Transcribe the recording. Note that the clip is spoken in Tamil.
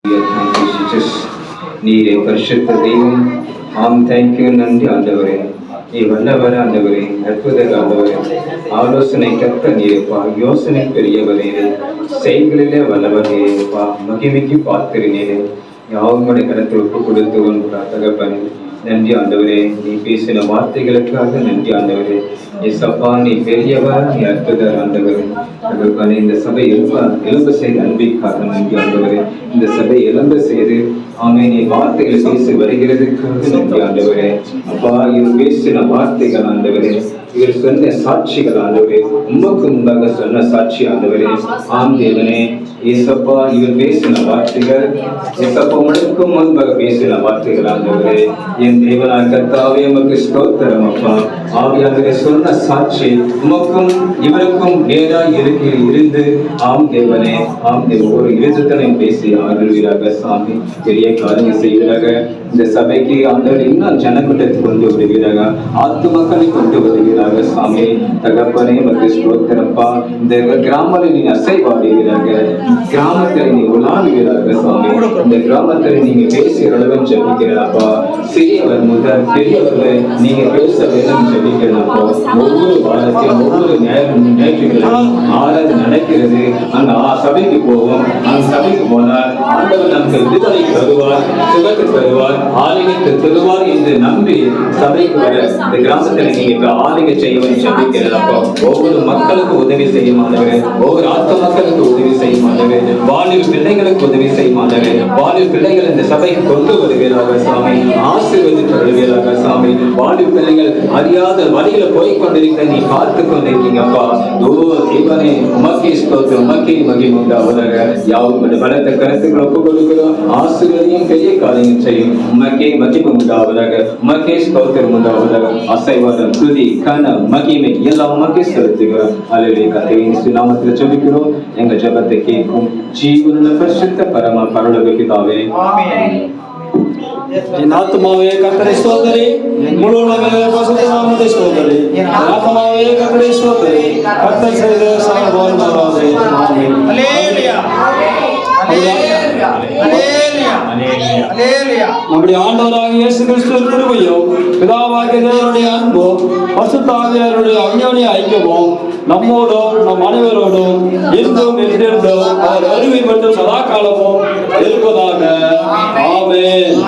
Thank you, Jesus. நீரே பரிசுத்த தெய்வம். ஆம், தேங்க்யூ, நன்றி ஆண்டவரே. நீ வல்லவர் ஆண்டவரே, அற்புத ஆண்டவரே, ஆலோசனை கத்த நீரேப்பா, யோசனை பெரியவரே, செயல்களிலே வல்லவர் நீரேப்பா, மகிமைக்கு பார்க்கிறீனே, யாவுடைய கருத்தை ஒப்பு கொடுத்து கொண்டு தகப்பனே. நன்றி ஆண்டவரே, நீ பேசின வார்த்தைகளுக்காக நன்றி ஆண்டவரே. ஏசப்பா, நீ பெரியவர், நீ அற்புதர் ஆண்டவரே. தகப்பனே, இந்த சபை எழும்ப செய்த அன்பிற்காக நன்றி ஆண்டவரே. இந்த சபை எழும்ப செய்து ஆமே நீ வார்த்தைகளை பேசி வருகிறதுக்காக நன்றி ஆண்டவரே. அப்பா, இது பேசின வார்த்தைகள் ஆண்டவரே, இவர் சொன்ன சாட்சிகள் ஆண்டவரே, உமக்கு முன்பாக சொன்ன சாட்சி ஆண்டவரே. ஆம் தேவனே, ஏசப்பா, இவர் பேசின வார்த்தைகள் ஏசப்பா உனக்கு முன்பாக பேசின வார்த்தைகள் ஆண்டவரே. என் தேவனாய் கர்த்தாவே, உமக்கு ஸ்தோத்திரம் அப்பா. ஆவியானவரே சொன்ன சாட்சி உமக்கும் இவருக்கும் நேராய் இருந்து ஆம் தேவனே, ஆம் தேவ ஒரு இருதயத்தையும் பேசி ஆளுவீராக சாமி. பெரிய காரியம் செய்வீராக. இந்த சபைக்கு ஆண்டவர் இன்னும் ஜனக்கூட்டத்தை கொண்டு வருவீராக, ஆத்து மக்களை கொண்டு வருவீராக சாமி. தகப்பனே, உமக்கு ஸ்தோத்திரப்பா. இந்த கிராமத்தில் நீங்க அசைவாடுவீராக, கிராமத்தில் நீ உலாடுவீராக சாமி. இந்த கிராமத்தில் நீங்க பேசிய அளவு ஜெபிக்கிறப்பா. சிறியவர் முதல் பெரியவர்கள் நீங்க பேச வேண்டும் ஜெபிக்கிறப்பா. ஒவ்வொரு வாரத்திலும் ஒவ்வொரு ஞாயிற்றுக்கிழமை ஆராதனை நடக்கிறது. அந்த சபைக்கு போவோம். அந்த சபைக்கு போனால் ஆண்டவர் நமக்கு விடுதலை தருவார், சுகத்தை தருவார், ஆலயத்தை தருவார் என்று நம்பி சபைக்கு வர இந்த கிராமத்தில் நீங்க ஆலய செய்யவும் ஜெபிக்கிறப்பா. ஒவ்வொரு மக்களுக்கு உதவி செய்யும் ஆண்டவரே, ஒவ்வொரு ஆத்ம மக்களுக்கு உதவி செய்யும் ஆண்டவரே, வாலிப பிள்ளைகளுக்கு உதவி செய்யும் ஆண்டவரே. வாலிப பிள்ளைகள் இந்த சபைக்கு கொண்டு வருவீராக சாமி, ஆசீர்வதித்து வருவீராக சாமி. வாலிப பிள்ளைகள் அறியாத வழியில போய்கொண்டிருக்க நீ பார்த்து கொண்டிருக்கீங்கப்பா. ஓ தேவனே, உமக்கே ஸ்தோத்திரம், உமக்கே மகிமை உண்டாவதாக. யாவும் பலத்த கருத்துக்களை ஒப்பு கொடுக்கிறோம். ஆசீர்வதியும் பெரிய காரியங்கள் செய்யும். உமக்கே மகிமை உண்டாவதாக, உமக்கே ஸ்தோத்திரம் உண்டாவதாக. அசைவாதம், துதி, கனம், மகிமை எல்லாம் உமக்கே செலுத்துகிறோம். அல்லேலூயா. கர்த்தரின் நாமத்தில் ஜெபிக்கிறோம். எங்கள் ஜெபத்தை கேட்கும் ஜீவனுள்ள பரிசுத்த பரம பரலோக பிதாவே, ஆமென். என் ஆத்துமாவே கர்த்தரை ஸ்தோத்திரி, முழு உலகமே பரிசுத்த நாமத்தை ஸ்தோத்திரி. என் ஆத்துமாவே கர்த்தரை ஸ்தோத்திரி, கர்த்தர் செய்த சகல உபகாரங்களை ஆமென். அல்லேலூயா, அல்லேலூயா, அல்லேலூயா, அல்லேலூயா. நம்முடைய ஆண்டவராகிய இயேசு கிறிஸ்துவின் கிருபையும் பிதாவாகிய தேவனுடைய அன்பும் பரிசுத்த ஆவியானவருடைய அந்யோன்ய ஐக்கியமும் நம்மோடும் நம் அனைவரோடும் இருந்தும் என்றிருந்தும் அவர் அருமை மற்றும் சதா காலமும் இருப்பதாக. ஆமென்.